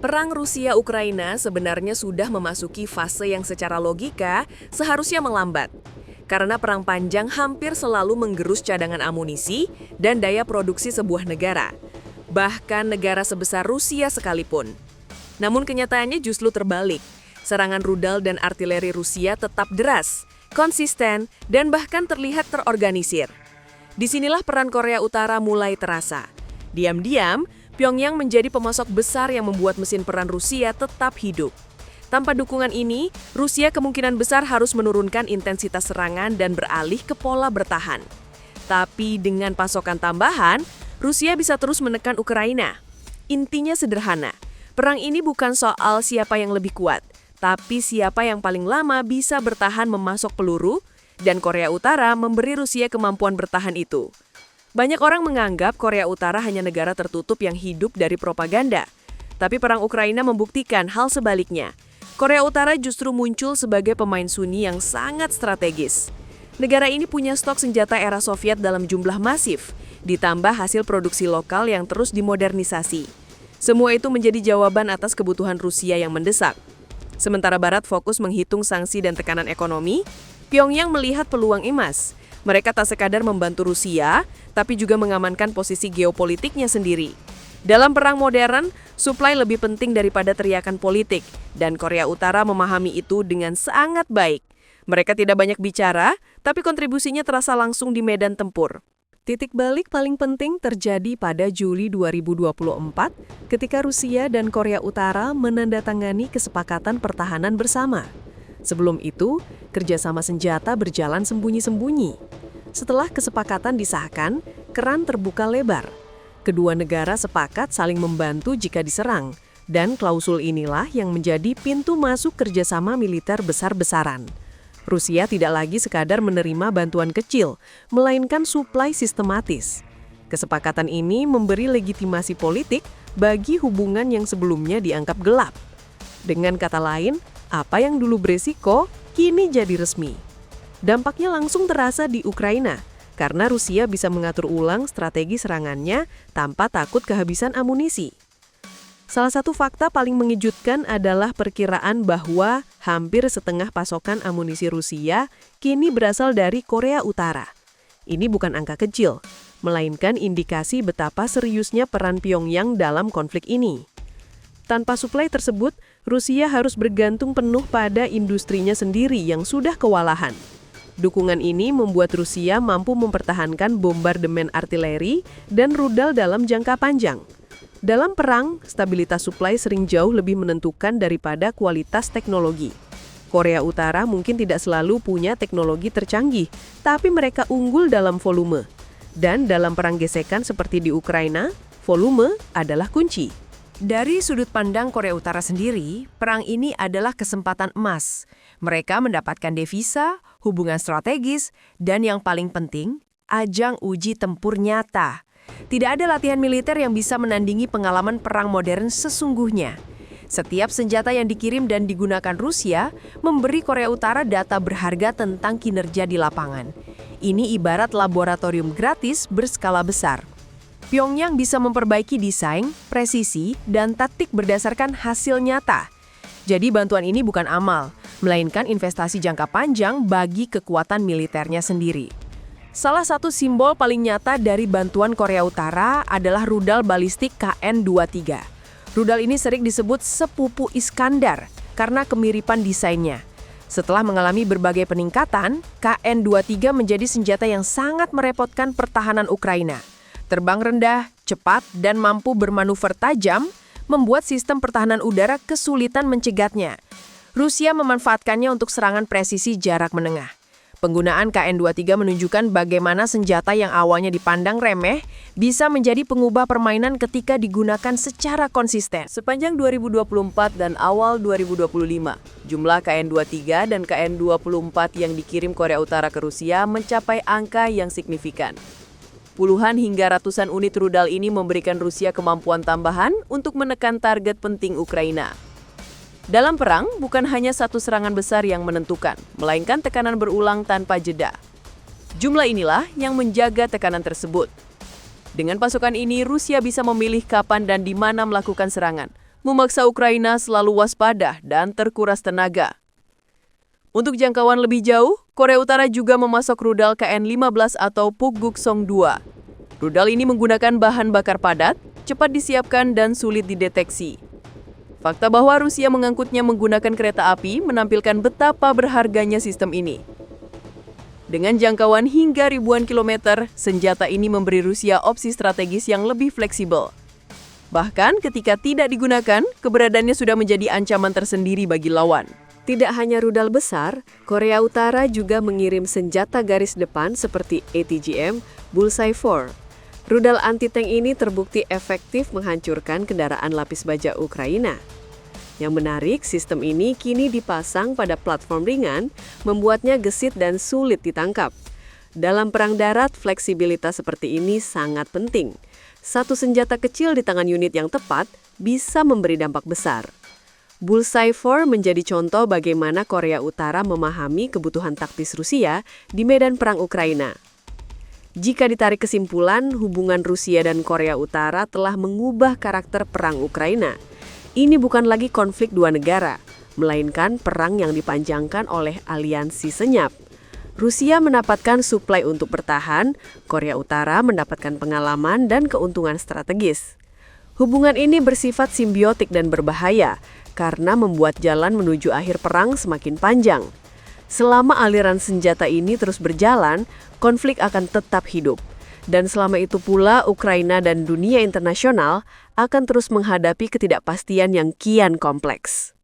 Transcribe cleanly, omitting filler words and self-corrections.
Perang Rusia-Ukraina sebenarnya sudah memasuki fase yang secara logika seharusnya melambat. Karena perang panjang hampir selalu menggerus cadangan amunisi dan daya produksi sebuah negara. Bahkan negara sebesar Rusia sekalipun. Namun kenyataannya justru terbalik. Serangan rudal dan artileri Rusia tetap deras, konsisten, dan bahkan terlihat terorganisir. Disinilah peran Korea Utara mulai terasa. Diam-diam, Pyongyang menjadi pemasok besar yang membuat mesin perang Rusia tetap hidup. Tanpa dukungan ini, Rusia kemungkinan besar harus menurunkan intensitas serangan dan beralih ke pola bertahan. Tapi dengan pasokan tambahan, Rusia bisa terus menekan Ukraina. Intinya sederhana, perang ini bukan soal siapa yang lebih kuat, tapi siapa yang paling lama bisa bertahan memasok peluru, dan Korea Utara memberi Rusia kemampuan bertahan itu. Banyak orang menganggap Korea Utara hanya negara tertutup yang hidup dari propaganda. Tapi perang Ukraina membuktikan hal sebaliknya. Korea Utara justru muncul sebagai pemain sunyi yang sangat strategis. Negara ini punya stok senjata era Soviet dalam jumlah masif, ditambah hasil produksi lokal yang terus dimodernisasi. Semua itu menjadi jawaban atas kebutuhan Rusia yang mendesak. Sementara Barat fokus menghitung sanksi dan tekanan ekonomi, Pyongyang melihat peluang emas. Mereka tak sekadar membantu Rusia, tapi juga mengamankan posisi geopolitiknya sendiri. Dalam perang modern, suplai lebih penting daripada teriakan politik, dan Korea Utara memahami itu dengan sangat baik. Mereka tidak banyak bicara, tapi kontribusinya terasa langsung di medan tempur. Titik balik paling penting terjadi pada Juli 2024 ketika Rusia dan Korea Utara menandatangani kesepakatan pertahanan bersama. Sebelum itu, kerjasama senjata berjalan sembunyi-sembunyi. Setelah kesepakatan disahkan, keran terbuka lebar. Kedua negara sepakat saling membantu jika diserang, dan klausul inilah yang menjadi pintu masuk kerjasama militer besar-besaran. Rusia tidak lagi sekadar menerima bantuan kecil, melainkan suplai sistematis. Kesepakatan ini memberi legitimasi politik bagi hubungan yang sebelumnya dianggap gelap. Dengan kata lain, apa yang dulu beresiko, kini jadi resmi. Dampaknya langsung terasa di Ukraina, karena Rusia bisa mengatur ulang strategi serangannya tanpa takut kehabisan amunisi. Salah satu fakta paling mengejutkan adalah perkiraan bahwa hampir setengah pasokan amunisi Rusia kini berasal dari Korea Utara. Ini bukan angka kecil, melainkan indikasi betapa seriusnya peran Pyongyang dalam konflik ini. Tanpa suplai tersebut, Rusia harus bergantung penuh pada industrinya sendiri yang sudah kewalahan. Dukungan ini membuat Rusia mampu mempertahankan bombardemen artileri dan rudal dalam jangka panjang. Dalam perang, stabilitas suplai sering jauh lebih menentukan daripada kualitas teknologi. Korea Utara mungkin tidak selalu punya teknologi tercanggih, tapi mereka unggul dalam volume. Dan dalam perang gesekan seperti di Ukraina, volume adalah kunci. Dari sudut pandang Korea Utara sendiri, perang ini adalah kesempatan emas. Mereka mendapatkan devisa, hubungan strategis, dan yang paling penting, ajang uji tempur nyata. Tidak ada latihan militer yang bisa menandingi pengalaman perang modern sesungguhnya. Setiap senjata yang dikirim dan digunakan Rusia memberi Korea Utara data berharga tentang kinerja di lapangan. Ini ibarat laboratorium gratis berskala besar. Pyongyang bisa memperbaiki desain, presisi, dan taktik berdasarkan hasil nyata. Jadi bantuan ini bukan amal, melainkan investasi jangka panjang bagi kekuatan militernya sendiri. Salah satu simbol paling nyata dari bantuan Korea Utara adalah rudal balistik KN-23. Rudal ini sering disebut sepupu Iskandar karena kemiripan desainnya. Setelah mengalami berbagai peningkatan, KN-23 menjadi senjata yang sangat merepotkan pertahanan Ukraina. Terbang rendah, cepat, dan mampu bermanuver tajam membuat sistem pertahanan udara kesulitan mencegatnya. Rusia memanfaatkannya untuk serangan presisi jarak menengah. Penggunaan KN-23 menunjukkan bagaimana senjata yang awalnya dipandang remeh bisa menjadi pengubah permainan ketika digunakan secara konsisten. Sepanjang 2024 dan awal 2025, jumlah KN-23 dan KN-24 yang dikirim Korea Utara ke Rusia mencapai angka yang signifikan. Puluhan hingga ratusan unit rudal ini memberikan Rusia kemampuan tambahan untuk menekan target penting Ukraina. Dalam perang, bukan hanya satu serangan besar yang menentukan, melainkan tekanan berulang tanpa jeda. Jumlah inilah yang menjaga tekanan tersebut. Dengan pasukan ini, Rusia bisa memilih kapan dan di mana melakukan serangan, memaksa Ukraina selalu waspada dan terkuras tenaga. Untuk jangkauan lebih jauh, Korea Utara juga memasok rudal KN-15 atau Pukguksong-2. Rudal ini menggunakan bahan bakar padat, cepat disiapkan dan sulit dideteksi. Fakta bahwa Rusia mengangkutnya menggunakan kereta api menampilkan betapa berharganya sistem ini. Dengan jangkauan hingga ribuan kilometer, senjata ini memberi Rusia opsi strategis yang lebih fleksibel. Bahkan ketika tidak digunakan, keberadaannya sudah menjadi ancaman tersendiri bagi lawan. Tidak hanya rudal besar, Korea Utara juga mengirim senjata garis depan seperti ATGM Bullseye 4. Rudal anti-tank ini terbukti efektif menghancurkan kendaraan lapis baja Ukraina. Yang menarik, sistem ini kini dipasang pada platform ringan, membuatnya gesit dan sulit ditangkap. Dalam perang darat, fleksibilitas seperti ini sangat penting. Satu senjata kecil di tangan unit yang tepat bisa memberi dampak besar. Bullseye 4 menjadi contoh bagaimana Korea Utara memahami kebutuhan taktis Rusia di medan perang Ukraina. Jika ditarik kesimpulan, hubungan Rusia dan Korea Utara telah mengubah karakter perang Ukraina. Ini bukan lagi konflik dua negara, melainkan perang yang dipanjangkan oleh aliansi senyap. Rusia mendapatkan suplai untuk bertahan, Korea Utara mendapatkan pengalaman dan keuntungan strategis. Hubungan ini bersifat simbiotik dan berbahaya, karena membuat jalan menuju akhir perang semakin panjang. Selama aliran senjata ini terus berjalan, konflik akan tetap hidup. Dan selama itu pula, Ukraina dan dunia internasional akan terus menghadapi ketidakpastian yang kian kompleks.